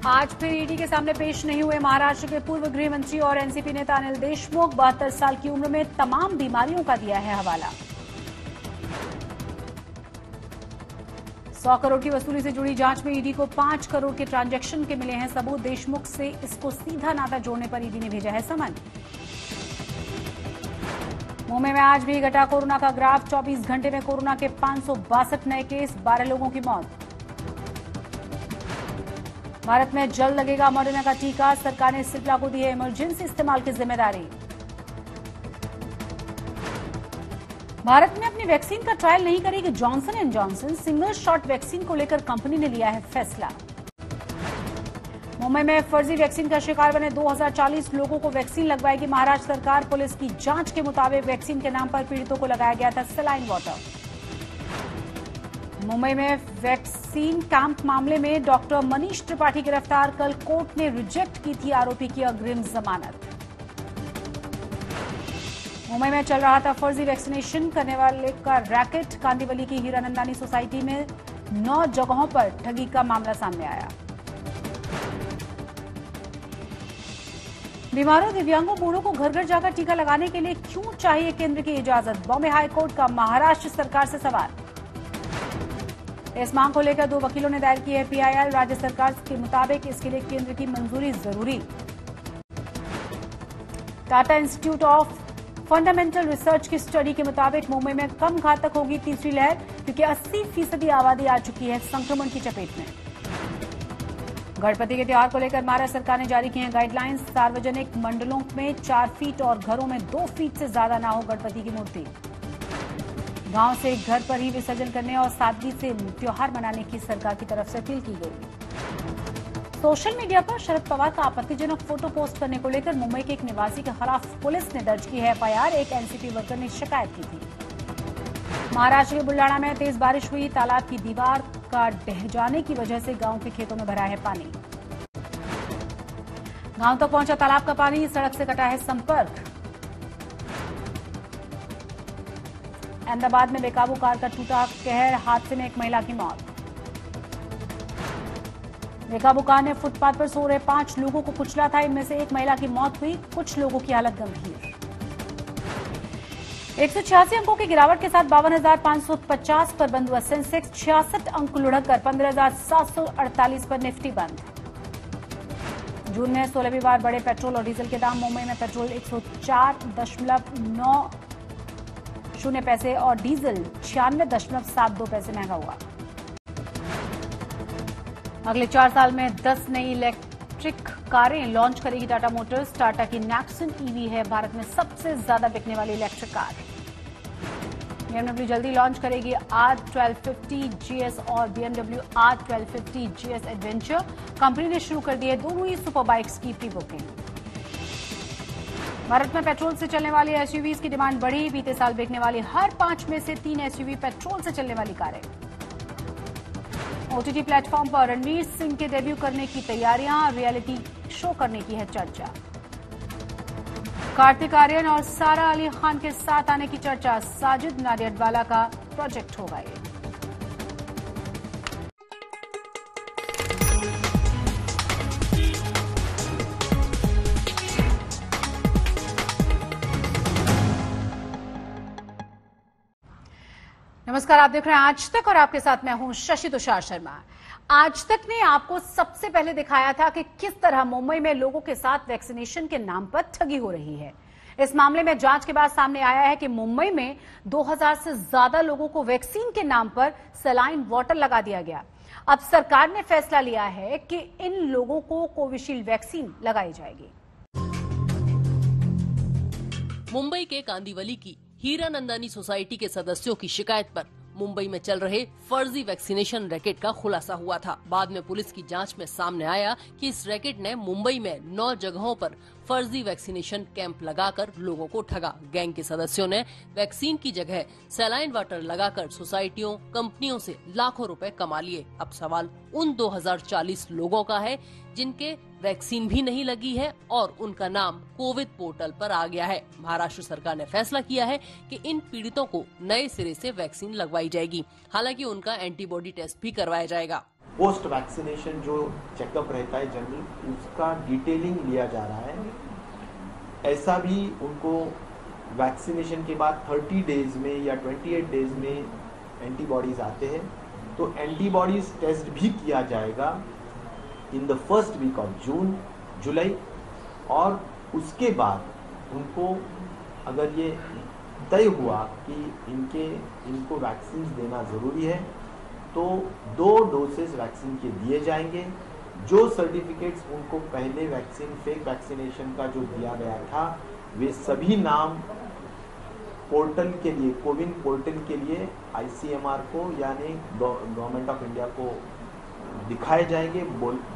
आज फिर ईडी के सामने पेश नहीं हुए महाराष्ट्र के पूर्व गृह मंत्री और एनसीपी नेता अनिल देशमुख। 72 साल की उम्र में तमाम बीमारियों का दिया है हवाला। 100 करोड़ की वसूली से जुड़ी जांच में ईडी को 5 करोड़ के ट्रांजैक्शन के मिले हैं सबूत। देशमुख से इसको सीधा नाता जोड़ने पर ईडी ने भेजा है समन। मुंबई में आज भी घटा कोरोना का ग्राफ। 24 घंटे में कोरोना के 562 नए केस, 12 लोगों की मौत। भारत में जल्द लगेगा मॉडर्ना का टीका। सरकार ने सिप्ला को दी है इमरजेंसी इस्तेमाल की जिम्मेदारी। भारत में अपनी वैक्सीन का ट्रायल नहीं करेगी Johnson and Johnson. Single shot vaccine को लेकर कंपनी ने लिया है फैसला। मुंबई में फर्जी वैक्सीन का शिकार बने 2040 लोगों को वैक्सीन लगवाएगी महाराष्ट्र सरकार। पुलिस की जांच के मुताबिक वैक्सीन के नाम पर पीड़ितों को लगाया गया था सलाइन वाटर। मुंबई में वैक्सीन कैंप मामले में डॉक्टर मनीष त्रिपाठी गिरफ्तार। कल कोर्ट ने रिजेक्ट की थी आरोपी की अग्रिम जमानत। मुंबई में चल रहा था फर्जी वैक्सीनेशन करने वाले का रैकेट। कांदिवली की हीरानंदानी सोसाइटी में 9 जगहों पर ठगी का मामला सामने आया। बीमारों, दिव्यांगों, बूढ़ों को घर घर जाकर टीका लगाने के लिए क्यों चाहिए केंद्र की इजाजत? बॉम्बे हाईकोर्ट का महाराष्ट्र सरकार से सवाल। इस मांग को लेकर 2 वकीलों ने दायर की है पीआईएल। राज्य सरकार के मुताबिक इसके लिए केंद्र की मंजूरी जरूरी। Tata institute of fundamental research की स्टडी के मुताबिक मुंबई में कम घातक होगी तीसरी लहर, क्योंकि 80% आबादी आ चुकी है संक्रमण की चपेट में। गणपति के त्योहार को लेकर महाराष्ट्र सरकार ने जारी की हैं गाइडलाइंस। सार्वजनिक मंडलों में 4 फीट और घरों में 2 फीट से ज्यादा ना हो गणपति की मूर्ति। गांव से घर पर ही विसर्जन करने और सादगी से त्योहार मनाने की सरकार की तरफ से अपील की गई। सोशल मीडिया पर शरद पवार का आपत्तिजनक फोटो पोस्ट करने को लेकर मुंबई के एक निवासी के खिलाफ पुलिस ने दर्ज की है एफआईआर। एक एनसीपी वर्कर ने शिकायत की थी। महाराष्ट्र के बुल्लाना में तेज बारिश हुई। तालाब की दीवार का ढह जाने की वजह से गांव के खेतों में भरा है पानी। गांव तक पहुंचा तालाब का पानी, सड़क से कटा है संपर्क। अहमदाबाद में बेकाबू कार का टूटा कहर, हादसे में एक महिला की मौत। बेकाबू कार ने फुटपाथ पर सो रहे 5 लोगों को कुचला था। इनमें से एक महिला की मौत हुई, कुछ लोगों की हालत गंभीर। 186 अंकों की गिरावट के साथ 52,550 पर बंद हुआ सेंसेक्स। 66 अंक लुढ़ककर 15,748 पर निफ्टी बंद। जून में 16वीं बार बढ़े पेट्रोल और डीजल के दाम। मुंबई में पेट्रोल 104.90 पैसे और डीजल 96.72 पैसे महंगा हुआ। अगले 4 साल में 10 नई इलेक्ट्रिक कारें लॉन्च करेगी टाटा मोटर्स। टाटा की नेक्सन ईवी है भारत में सबसे ज्यादा बिकने वाली इलेक्ट्रिक कार। BMW जल्दी लॉन्च करेगी R1250 GS और BMW R1250 GS adventure. Company ने शुरू कर दी है दोनों ही सुपर बाइक्स की प्री बुकिंग। भारत में पेट्रोल से चलने वाली एसयूवीज की डिमांड बढ़ी। बीते साल बिकने वाली हर 5 में से 3 एसयूवी पेट्रोल से चलने वाली कारें। ओटीटी प्लेटफॉर्म पर रणवीर सिंह के डेब्यू करने की तैयारियां। रियलिटी शो करने की है चर्चा। कार्तिक आर्यन और सारा अली खान के साथ आने की चर्चा। साजिद नाडियाडवाला का प्रोजेक्ट होगा ये। नमस्कार, आप देख रहे हैं आज तक और आपके साथ मैं हूं शशि तुषार शर्मा। आज तक ने आपको सबसे पहले दिखाया था कि किस तरह मुंबई में लोगों के साथ वैक्सीनेशन के नाम पर ठगी हो रही है। इस मामले में जांच के बाद सामने आया है कि मुंबई में 2000 से ज्यादा लोगों को वैक्सीन के नाम पर सलाइन वाटर लगा दिया गया। अब सरकार ने फैसला लिया है कि इन लोगों को कोविशील्ड वैक्सीन लगाई जाएगी। मुंबई के कांदिवली की हीरानंदानी सोसाइटी के सदस्यों की शिकायत पर मुंबई में चल रहे फर्जी वैक्सीनेशन रैकेट का खुलासा हुआ था। बाद में पुलिस की जांच में सामने आया कि इस रैकेट ने मुंबई में 9 जगहों पर फर्जी वैक्सीनेशन कैंप लगाकर लोगों को ठगा। गैंग के सदस्यों ने वैक्सीन की जगह सलाइन वाटर लगाकर सोसाइटियों, कंपनियों से लाखों रुपए कमा लिए। अब सवाल उन 2040 लोगों का है जिनके वैक्सीन भी नहीं लगी है और उनका नाम कोविड पोर्टल पर आ गया है। महाराष्ट्र सरकार ने फैसला किया है कि इन पीड़ितों को नए सिरे से वैक्सीन लगवाई जाएगी। हालांकि उनका एंटीबॉडी टेस्ट भी करवाया जाएगा। पोस्ट वैक्सीनेशन जो चेकअप रहता है जनरल, उसका डिटेलिंग लिया जा रहा है। ऐसा भी उनको वैक्सीनेशन के बाद 30 डेज में या 28 डेज में एंटीबॉडीज आते हैं, तो एंटीबॉडीज टेस्ट भी किया जाएगा in the first week of July, और उसके बाद उनको अगर ये तय हुआ कि इनको वैक्सीन देना ज़रूरी है तो 2 डोसेस वैक्सीन के दिए जाएंगे। जो सर्टिफिकेट्स उनको पहले फेक वैक्सीनेशन का जो दिया गया था, वे सभी नाम पोर्टल के लिए, कोविन पोर्टल के लिए ICMR को यानी गवर्नमेंट ऑफ इंडिया को दिखाए जाएंगे,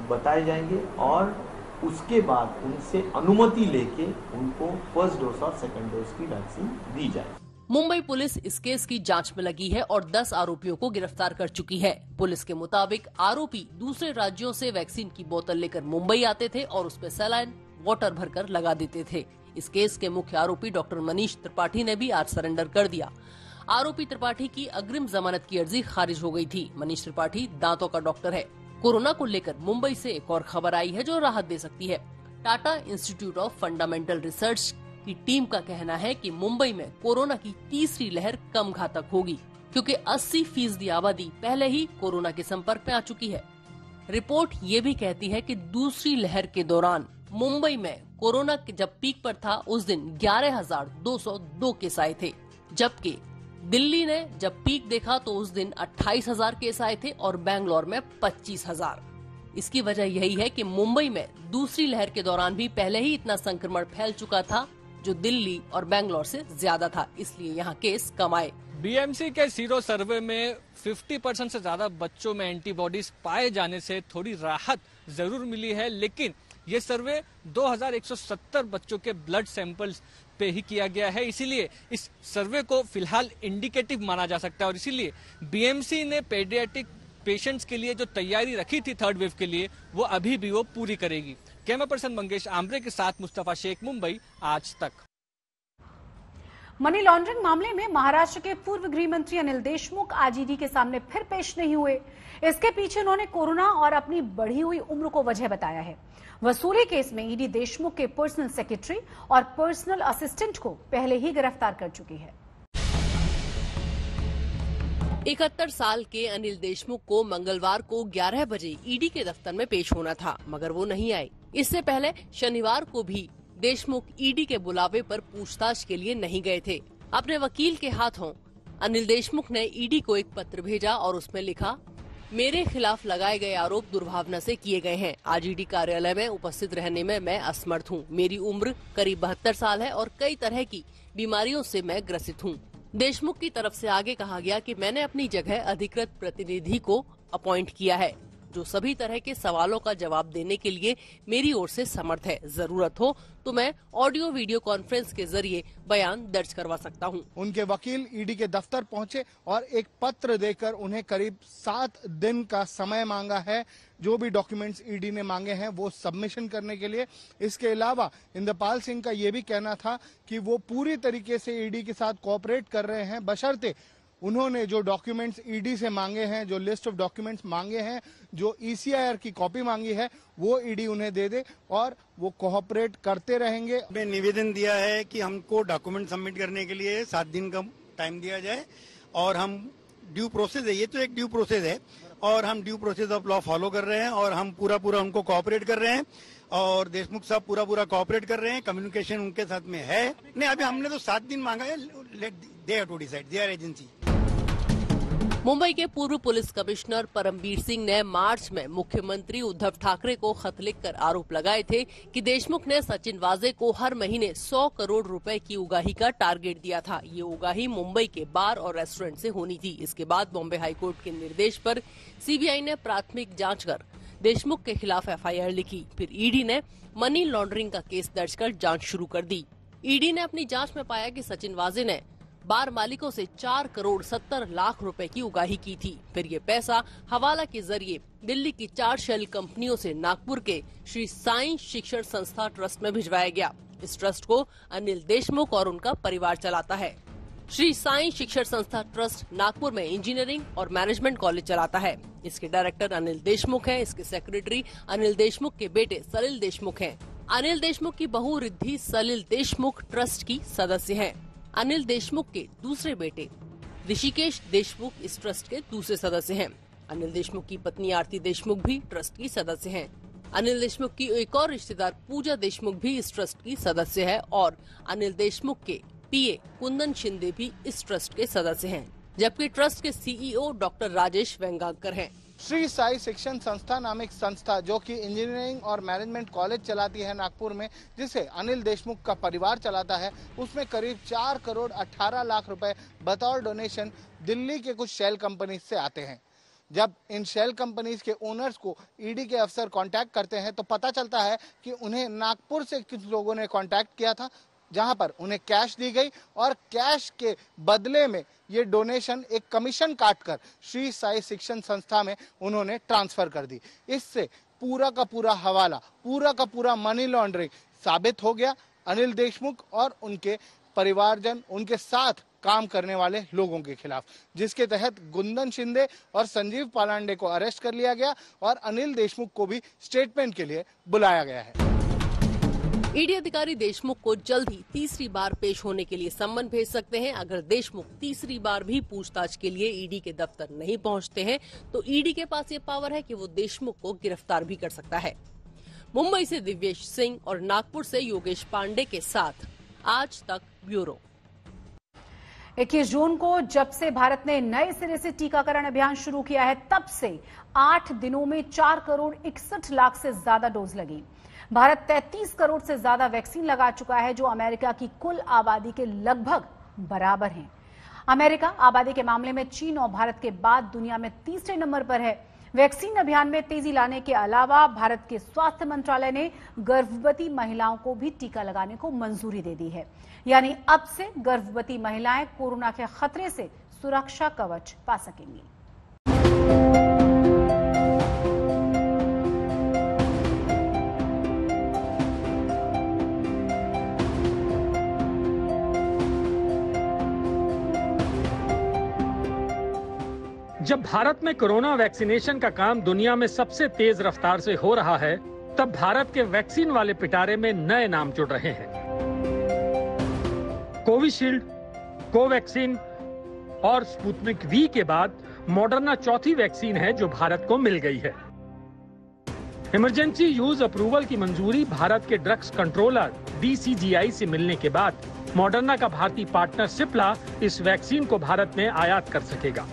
बताए जाएंगे, और उसके बाद उनसे अनुमति लेके उनको फर्स्ट डोज और सेकंड डोज की वैक्सीन दी जाए। मुंबई पुलिस इस केस की जांच में लगी है और 10 आरोपियों को गिरफ्तार कर चुकी है। पुलिस के मुताबिक आरोपी दूसरे राज्यों से वैक्सीन की बोतल लेकर मुंबई आते थे और उसमें सलाइन वाटर भरकर लगा देते थे। इस केस के मुख्य आरोपी डॉक्टर मनीष त्रिपाठी ने भी आज सरेंडर कर दिया। आरोपी त्रिपाठी की अग्रिम जमानत की अर्जी खारिज हो गई थी। मनीष त्रिपाठी दांतों का डॉक्टर है। कोरोना को लेकर मुंबई से एक और खबर आई है जो राहत दे सकती है। Tata institute of fundamental research की टीम का कहना है कि मुंबई में कोरोना की तीसरी लहर कम घातक होगी, क्योंकि 80% आबादी पहले ही कोरोना के संपर्क में आ चुकी है। रिपोर्ट ये भी कहती है कि दूसरी लहर के दौरान मुंबई में कोरोना जब पीक पर था उस दिन 11,202 केस आए थे, जबकि दिल्ली ने जब पीक देखा तो उस दिन 28,000 केस आए थे और बेंगलोर में 25,000। इसकी वजह यही है कि मुंबई में दूसरी लहर के दौरान भी पहले ही इतना संक्रमण फैल चुका था जो दिल्ली और बेंगलोर से ज्यादा था, इसलिए यहाँ केस कम आए। BMC के सीरो सर्वे में 50% से ज्यादा बच्चों में एंटीबॉडीज पाए जाने से थोड़ी राहत जरूर मिली है, लेकिन ये सर्वे 2170 बच्चों के ब्लड सैंपल्स पे ही किया गया है, इसीलिए इस सर्वे को फिलहाल इंडिकेटिव माना जा सकता है और इसीलिए BMC ने पेडियाट्रिक पेशेंट्स के लिए जो तैयारी रखी थी थर्ड वेव के लिए, वो अभी भी वो पूरी करेगी। कैमरा पर्सन मंगेश आमरे के साथ मुस्तफा शेख, मुंबई, आज तक। मनी लॉन्ड्रिंग मामले में महाराष्ट्र के पूर्व गृह मंत्री अनिल देशमुख आज ईडी के सामने फिर पेश नहीं हुए। इसके पीछे उन्होंने कोरोना और अपनी बढ़ी हुई उम्र को वजह बताया है। वसूली केस में ईडी देशमुख के पर्सनल सेक्रेटरी और पर्सनल असिस्टेंट को पहले ही गिरफ्तार कर चुकी है। 71 साल के अनिल देशमुख को मंगलवार को 11 बजे ईडी के दफ्तर में पेश होना था, मगर वो नहीं आए। इससे पहले शनिवार को भी देशमुख ईडी के बुलावे पर पूछताछ के लिए नहीं गए थे। अपने वकील के हाथों अनिल देशमुख ने ईडी को एक पत्र भेजा और उसमें लिखा, मेरे खिलाफ लगाए गए आरोप दुर्भावना से किए गए हैं। आज ईडी कार्यालय में उपस्थित रहने में मैं असमर्थ हूँ। मेरी उम्र करीब 72 साल है और कई तरह की बीमारियों से मैं ग्रसित हूँ। देशमुख की तरफ से आगे कहा गया कि मैंने अपनी जगह अधिकृत प्रतिनिधि को अपॉइंट किया है, जो सभी तरह के सवालों का जवाब देने के लिए मेरी ओर से समर्थ है। जरूरत हो तो मैं ऑडियो वीडियो कॉन्फ्रेंस के जरिए बयान दर्ज करवा सकता हूं। उनके वकील ईडी के दफ्तर पहुंचे और एक पत्र देकर उन्हें करीब 7 दिन का समय मांगा है, जो भी डॉक्यूमेंट्स ईडी ने मांगे हैं वो सबमिशन करने के लिए। इसके अलावा इंद्रपाल सिंह का ये भी कहना था कि वो पूरी तरीके से ईडी के साथ कोऑपरेट कर रहे हैं, बशर्ते उन्होंने जो डॉक्यूमेंट्स ईडी से मांगे हैं, जो लिस्ट ऑफ डॉक्यूमेंट्स मांगे हैं, जो ECIR की कॉपी मांगी है, वो ईडी उन्हें दे दे और वो कोऑपरेट करते रहेंगे। मैं निवेदन दिया है कि हमको डॉक्यूमेंट सबमिट करने के लिए 7 दिन का टाइम दिया जाए और हम ड्यू प्रोसेस है, ये तो एक ड्यू प्रोसेस है और हम due process of law follow कर रहे हैं और हम पूरा उनको कोऑपरेट कर रहे हैं और देशमुख साहब पूरा कोऑपरेट कर रहे हैं। कम्युनिकेशन उनके साथ में है। नहीं, अभी हमने तो 7 दिन मांगा है, let they have to decide, they are agency. Mumbai के पूर्व पुलिस कमिश्नर परमबीर सिंह ने मार्च में मुख्यमंत्री उद्धव ठाकरे को खत लिखकर आरोप लगाए थे कि देशमुख ने सचिन वाजे को हर महीने 100 करोड़ रुपए की उगाही का टारगेट दिया था। ये उगाही मुंबई के बार और रेस्टोरेंट से होनी थी। इसके बाद बॉम्बे हाईकोर्ट के निर्देश पर सीबीआई ने प्राथमिक जांच कर देशमुख के खिलाफ FIR लिखी। फिर ईडी ने मनी लॉन्ड्रिंग का केस दर्ज कर जांच शुरू कर दी। ईडी ने अपनी जांच में पाया कि सचिन वाजे ने बार मालिकों से 4 करोड़ 70 लाख रुपए की उगाही की थी। फिर ये पैसा हवाला के जरिए दिल्ली की 4 शेल कंपनियों से नागपुर के श्री साईं शिक्षण संस्था ट्रस्ट में भिजवाया गया। इस ट्रस्ट को अनिल देशमुख और उनका परिवार चलाता है। श्री साईं शिक्षण संस्था ट्रस्ट नागपुर में इंजीनियरिंग और मैनेजमेंट कॉलेज चलाता है। इसके डायरेक्टर अनिल देशमुख हैं। इसके सेक्रेटरी अनिल देशमुख के बेटे सलिल देशमुख हैं। अनिल देशमुख की बहू रिद्धि सलिल देशमुख ट्रस्ट की सदस्य हैं। अनिल देशमुख के दूसरे बेटे ऋषिकेश देशमुख इस ट्रस्ट के दूसरे सदस्य हैं। अनिल देशमुख की पत्नी आरती देशमुख भी ट्रस्ट की सदस्य हैं। अनिल देशमुख की एक और रिश्तेदार पूजा देशमुख भी इस ट्रस्ट की सदस्य है और अनिल देशमुख के पीए कुंदन शिंदे भी इस ट्रस्ट के सदस्य हैं, जबकि ट्रस्ट के सीईओ डॉक्टर राजेश वेंगांकर हैं। श्री साई शिक्षण संस्था नामक संस्था जो कि इंजीनियरिंग और मैनेजमेंट कॉलेज चलाती है नागपुर में, जिसे अनिल देशमुख का परिवार चलाता है, उसमें करीब 4 करोड़ 18 लाख रुपए बतौर डोनेशन दिल्ली के कुछ शेल कंपनी से आते हैं। जब इन शेल कंपनीज के ओनर्स को ईडी के अफसर कांटेक्ट करते हैं तो पता चलता है कि उन्हें नागपुर से कुछ लोगों ने कांटेक्ट किया था, जहां पर उन्हें कैश दी गई और कैश के बदले में ये डोनेशन एक कमीशन काटकर श्री साई शिक्षण संस्था में उन्होंने ट्रांसफर कर दी। इससे पूरा का पूरा हवाला, पूरा का पूरा मनी लॉन्ड्रिंग साबित हो गया अनिल देशमुख और उनके परिवारजन, उनके साथ काम करने वाले लोगों के खिलाफ, जिसके तहत कुंदन शिंदे और संजीव पालांडे को अरेस्ट कर लिया गया और अनिल देशमुख को भी स्टेटमेंट के लिए बुलाया गया है। ईडी अधिकारी देशमुख को जल्द ही तीसरी बार पेश होने के लिए सम्मन भेज सकते हैं। अगर देशमुख तीसरी बार भी पूछताछ के लिए ईडी के दफ्तर नहीं पहुंचते हैं तो ईडी के पास ये पावर है कि वो देशमुख को गिरफ्तार भी कर सकता है। मुंबई से दिव्येश सिंह और नागपुर से योगेश पांडे के साथ आज तक ब्यूरो। 21 जून को जब से भारत ने नए सिरे से टीकाकरण अभियान शुरू किया है, तब से 8 दिनों में 4 करोड़ 61 लाख से ज्यादा डोज लगी। भारत 33 करोड़ से ज्यादा वैक्सीन लगा चुका है, जो अमेरिका की कुल आबादी के लगभग बराबर है। अमेरिका आबादी के मामले में चीन और भारत के बाद दुनिया में तीसरे नंबर पर है। वैक्सीन अभियान में तेजी लाने के अलावा भारत के स्वास्थ्य मंत्रालय ने गर्भवती महिलाओं को भी टीका लगाने को मंजूरी दे दी है। यानी अब से गर्भवती महिलाएं कोरोना के खतरे से सुरक्षा कवच पा सकेंगी। जब भारत में कोरोना वैक्सीनेशन का काम दुनिया में सबसे तेज रफ्तार से हो रहा है, तब भारत के वैक्सीन वाले पिटारे में नए नाम जुड़ रहे हैं। कोविशील्ड, कोवैक्सीन और स्पुतनिक वी के बाद मॉडर्ना चौथी वैक्सीन है जो भारत को मिल गई है। इमरजेंसी यूज अप्रूवल की मंजूरी भारत के ड्रग्स कंट्रोलर DCGI से मिलने के बाद मॉडर्ना का भारतीय पार्टनर सिप्ला इस वैक्सीन को भारत में आयात कर सकेगा।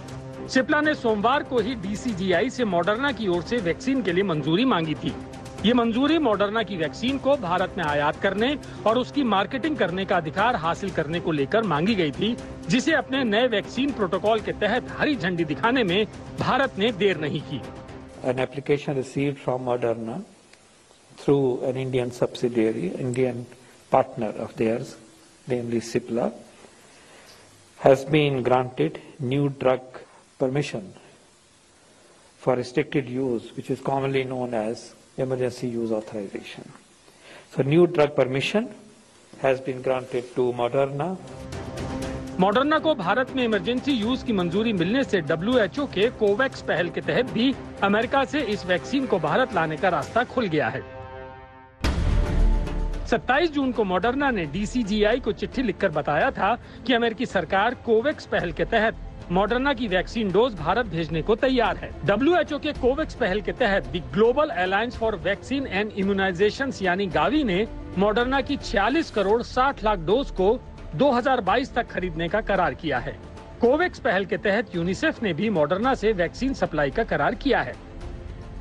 सिप्ला ने सोमवार को ही DCGI से मॉडर्ना की ओर से वैक्सीन के लिए मंजूरी मांगी थी। ये मंजूरी मॉडर्ना की वैक्सीन को भारत में आयात करने और उसकी मार्केटिंग करने का अधिकार हासिल करने को लेकर मांगी गई थी, जिसे अपने नए वैक्सीन प्रोटोकॉल के तहत हरी झंडी दिखाने में भारत ने देर नहीं की। An application received from Moderna through an Indian subsidiary, Indian partner of theirs, namely Cipla, has been granted new drug permission for restricted use, which is commonly known as emergency use authorization. So new drug permission has been granted to Moderna. Moderna को भारत में emergency use की मंजूरी मिलने से WHO के Covax पहल के तहत भी अमेरिका से इस वैक्सीन को भारत लाने का रास्ता खुल गया है। 27 जून को मॉडर्ना ने DCGI को चिट्ठी लिखकर बताया था कि अमेरिकी सरकार कोवैक्स पहल के तहत मॉडर्ना की वैक्सीन डोज भारत भेजने को तैयार है। WHO के कोवैक्स पहल के तहत the global alliance for vaccine and immunisation यानी गावी ने मॉडर्ना की 46 करोड़ 60 लाख डोज को 2022 तक खरीदने का करार किया है। कोवैक्स पहल के तहत यूनिसेफ ने भी मॉडर्ना से वैक्सीन सप्लाई का करार किया है।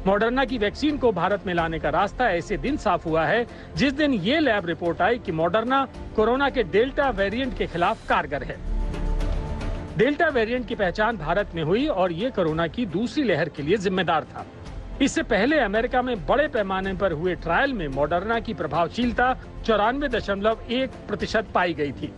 मॉडर्ना की वैक्सीन को भारत में लाने का रास्ता ऐसे दिन साफ हुआ है जिस दिन ये लैब रिपोर्ट आई कि मॉडर्ना कोरोना के डेल्टा वेरिएंट के खिलाफ कारगर है। डेल्टा वेरिएंट की पहचान भारत में हुई और ये कोरोना की दूसरी लहर के लिए जिम्मेदार था। इससे पहले अमेरिका में बड़े पैमाने पर हुए ट्रायल में मॉडर्ना की प्रभावशीलता 94.1% पाई गई थी।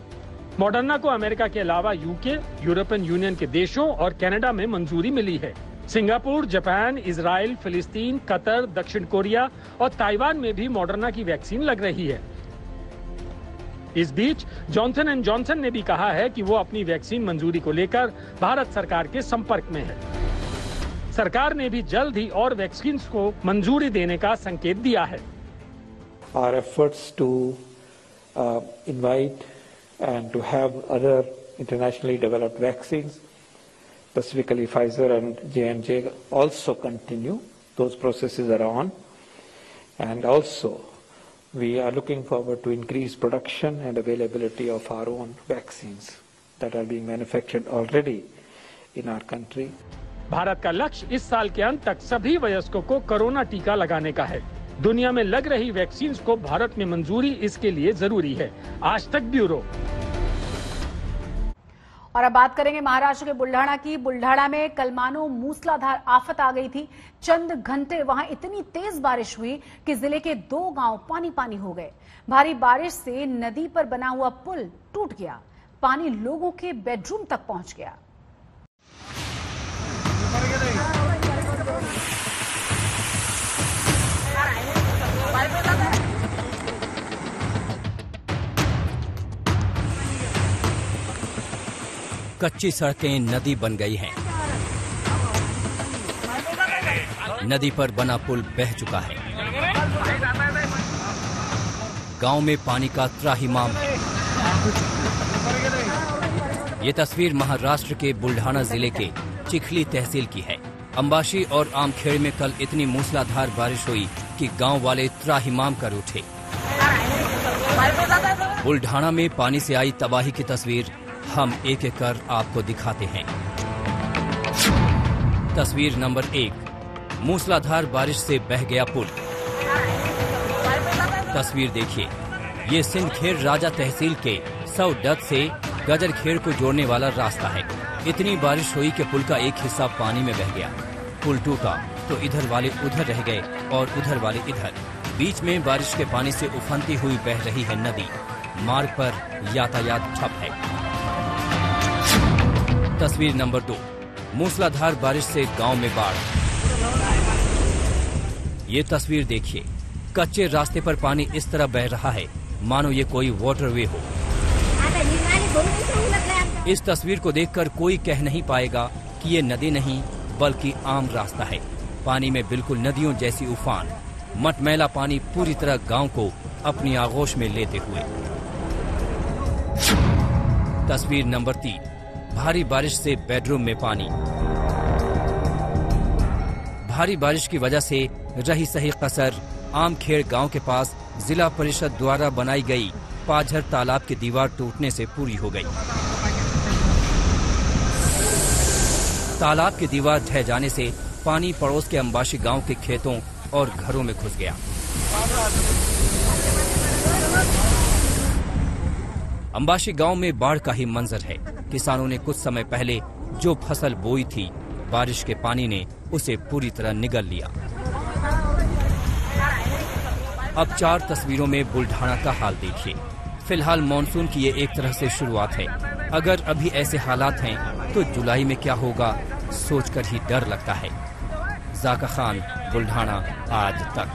मॉडर्ना को अमेरिका के अलावा यूके, यूरोपियन यूनियन के देशों और कनाडा में मंजूरी मिली है। सिंगापुर, जापान, इजराइल, फिलिस्तीन, कतर, दक्षिण कोरिया और ताइवान में भी मॉडर्ना की वैक्सीन लग रही है। इस बीच जॉनसन एंड जॉनसन ने भी कहा है कि वो अपनी वैक्सीन मंजूरी को लेकर भारत सरकार के संपर्क में है। सरकार ने भी जल्द ही और वैक्सीन को मंजूरी देने का संकेत दिया है। Our efforts to invite and to have other internationally developed vaccines, specifically Pfizer and J&J, also continue. Those processes are on. And also, we are looking forward to increase production and availability of our own vaccines that are being manufactured already in our country. Bharat का लक्ष्य इस साल के अंत तक सभी वयस्कों को कोरोना टीका लगाने का है। दुनिया में लग रही वैक्सीन को भारत में मंजूरी इसके लिए जरूरी है। आज तक ब्यूरो। और अब बात करेंगे महाराष्ट्र के बुल्ढाणा की। बुल्ढाणा में कल मानो मूसलाधार आफत आ गई थी। चंद घंटे वहां इतनी तेज बारिश हुई कि जिले के 2 गांव पानी पानी हो गए। भारी बारिश से नदी पर बना हुआ पुल टूट गया। पानी लोगों के बेडरूम तक पहुंच गया। कच्ची सड़कें नदी बन गई हैं। नदी पर बना पुल बह चुका है। गांव में पानी का त्राहिमाम है। ये तस्वीर महाराष्ट्र के बुल्ढाना जिले के चिखली तहसील की है। अंबाशी और आमखेड़ में कल इतनी मूसलाधार बारिश हुई कि गांव वाले त्राहिमाम कर उठे। बुल्ढाना में पानी से आई तबाही की तस्वीर हम एक एक कर आपको दिखाते हैं। तस्वीर नंबर 1, मूसलाधार बारिश से बह गया पुल। तस्वीर देखिए, ये सिंधखेड़ राजा तहसील के सौडत से गजरखेड़ को जोड़ने वाला रास्ता है। इतनी बारिश हुई कि पुल का एक हिस्सा पानी में बह गया। पुल टूटा तो इधर वाले उधर रह गए और उधर वाले इधर। बीच में बारिश के पानी से उफनती हुई बह रही है नदी। मार्ग पर यातायात ठप है। तस्वीर नंबर 2, मूसलाधार बारिश से गांव में बाढ़। ये तस्वीर देखिए, कच्चे रास्ते पर पानी इस तरह बह रहा है मानो ये कोई वाटरवे हो। इस तस्वीर को देखकर कोई कह नहीं पाएगा कि ये नदी नहीं बल्कि आम रास्ता है। पानी में बिल्कुल नदियों जैसी उफान। मटमैला पानी पूरी तरह गांव को अपनी आगोश में लेते हुए। तस्वीर नंबर 3, भारी बारिश से बेडरूम में पानी। भारी बारिश की वजह से रही सही कसर आमखेड़ गांव के पास जिला परिषद द्वारा बनाई गई पाझर तालाब की दीवार टूटने से पूरी हो गई। तालाब की दीवार ढह जाने से पानी पड़ोस के अंबाशी गांव के खेतों और घरों में घुस गया। अंबाशी गांव में बाढ़ का ही मंजर है। किसानों ने कुछ समय पहले जो फसल बोई थी, बारिश के पानी ने उसे पूरी तरह निगल लिया। अब 4 तस्वीरों में बुल्ढाना का हाल देखिए। फिलहाल मॉनसून की ये एक तरह से शुरुआत है। अगर अभी ऐसे हालात हैं तो जुलाई में क्या होगा सोचकर ही डर लगता है। जाका खान, बुल्ढाना, आज तक।